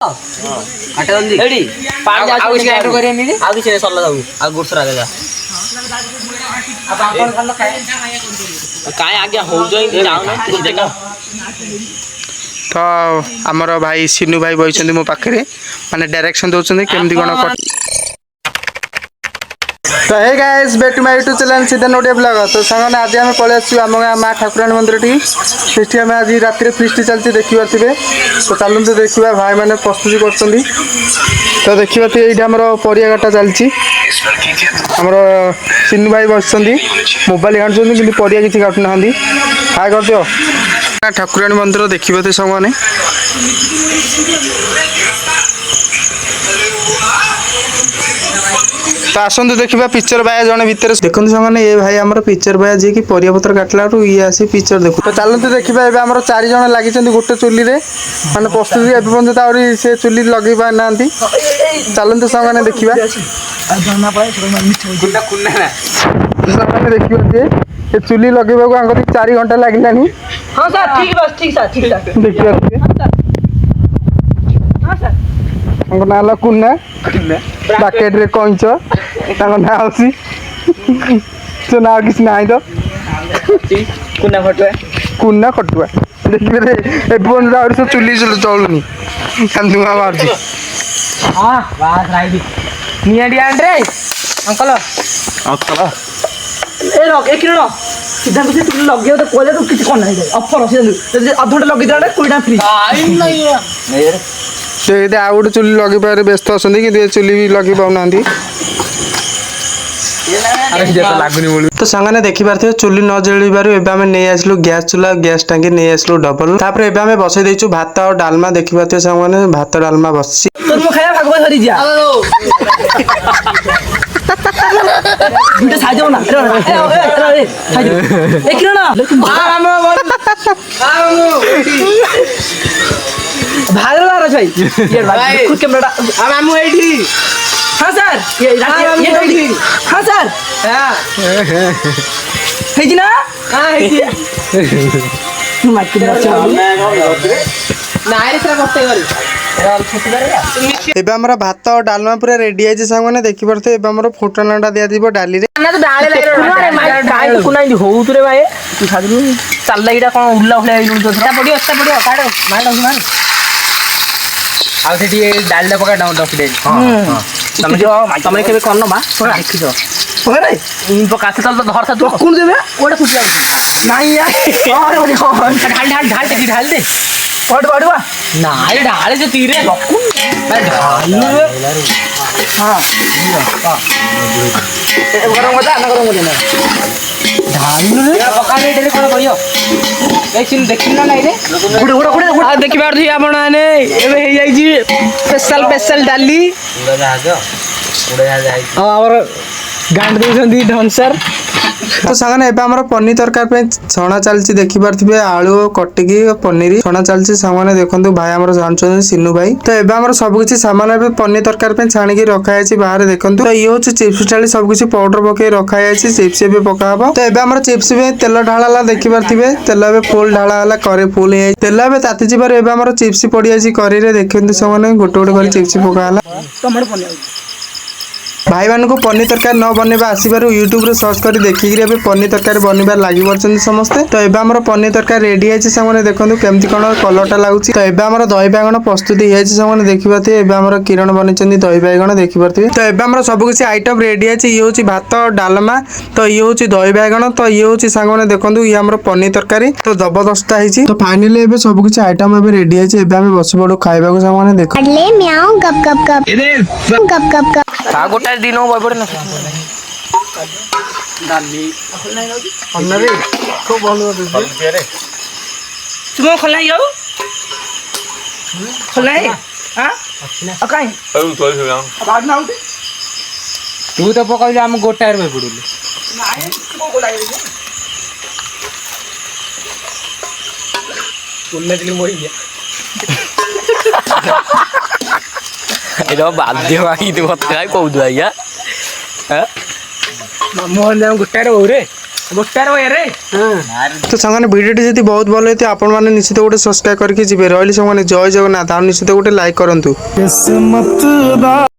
AD पानी आ किसी add करिए नी आ किसी ने सल्ला जाऊ आ गुड सरा जा अब आपन खाल काय आगे हो जोई जाऊ ना कुछ देखा तो आमर भाई सिनु भाई बइछन मो पाखरे माने डायरेक्शन दोछन केमदी कोन तो hey guys back to my YouTube channel Siddhan Odia blog. तो संग आज आम पळे आछू आम माँ ठाकुराणी मंदिर टी सेठी आम आज रात्रि फीस्ट चलती देखिबार थिबे। तो चलते देखिबा भाई माने प्रस्तुति करछंदी। तो देखिबा थे एठी हमर परिया घाटा चलची हमर सिन्नू भाई बसछंदी मोबाइल घांटछंदी किंतु परिया किछि काटु नाहंदी। हाय कर दियो ठाकुराणी मंदिर देखिबा थे संग माने तो आसतु देखा पिक्चर बाया जड़े भितर देखते सामने ये भाई आम पिक्चर बाया जी की परियापत्र काटला ये आसी पिक्चर देखो। तो चलते देखा आम 4 जन लगी गोटे चुली माने प्रस्तुति एपर्यंत से चुली लगे पार ना चलते सामने देखा देखिए चुली लगे 4 घंटा लगलानी देखिए ना कुन्ना बाकेट रे कंच ना हसी तो ना किसी ना तो कुन्ना खटुआ देखिए एवं सब चुली चलुनी धुआ मार लगे तो कहले तो किसी कौन अफर अधघंटा लगे 20 फ्री आ गोटे चुली लगे पारे व्यस्त अच्छा कि चुली भी लगे पाऊना तो सांगने देखी पारे चुली न जलि पार एवं नहीं आसलु गैस चूल्हा गैस टांगी नहीं आसलु डबल तापर एवं बसई देचु भात और डालमा देखी पारे सांगने भात डालमा बस हाँ सर हाँ सर एवं भात और डालमा पूरा रेडी है सांगने देखी पारे एवं फोटना दिया डाली डाल पका तुम के कर ना पका चल तो धर तू कौन देवे ओटा फुट नहीं ढाल ढाल ढाल ढाल ढाल दे पड़ पड़वा नहीं ढाल से तीरे ढाल हां गरम होता ना गरम होता ढाल पका ले डेरे कोन करियो ए सिन देखिना नहीं रे गुड़ गुड़ गुड़ आ देखि बार धी आपण आने एबे हे जाई जी स्पेशल डाली उड़ा जाई और गांड देछंदी ढंसर। तो सांगने एबे हमर पनीर तरकारी पे छणा चलची देखि पारथिबे आलू कटिकी पनीर छणा चलची सामाने देखंतु भाई हमर जानछन सिन्नू भाई। तो एबे हमर सब किछि सामान एबे पनीर तरकारी पे छाणी के रखा है बाहर देखंतु। तो ये होछ चिप्स डाली सब किछि पाउडर पके रखा है चिप्स एबे पका हबो। तो एबे हमर चिप्स में तेल ढालाला देखि पारथिबे तेल एबे फुल ढालाला करे फुल है तेल एबे ताती जिबार एबे हमर चिप्स पड़ी आछि करे रे देखंतु सामाने गोटे गोटे कर चिप्स पकाला टमाटो पनीर भाई मान को पनीर तरकारी न बनवा आसबार यूट्यूब रे सर्च कर देखिए पनीर तरकारी बनवार लगी पड़ते समस्ते। तो ये आम पनीर तरकारी रेडी है सामने देखो केमती कौन कलरटा लगुच। तो ये आम दही बैगण प्रस्तुति है सामने देखिए आम किरण बनी दही बैगण देखिपे। तो ये आम सब किसी आइटम रेडी है ये हूँ भात डालमा तो ये हूँ दही बैगण तो ये हूँ सांगे देखो ये आम पनीर तरकारी तो जबरदस्त है। तो फाइनाली एबे सब किसी आइटम एबे रेडी है एबे बस पड़ू खाइबा को सामने देखो गोटा दिन बड़ ना तुम खोला जाओ खोला तू तो पका आम गोटार में पड़ू बाध्य कौन आज्ञा मोहन गोटार हो रे गोटार रे तो सामने भिडियोटी जदि बहुत भल होती आपण मैंने निश्चित गोटे सब्सक्राइब करके जी रही सामने जय जगन्नाथ। निश्चित गोटे लाइक करूँ।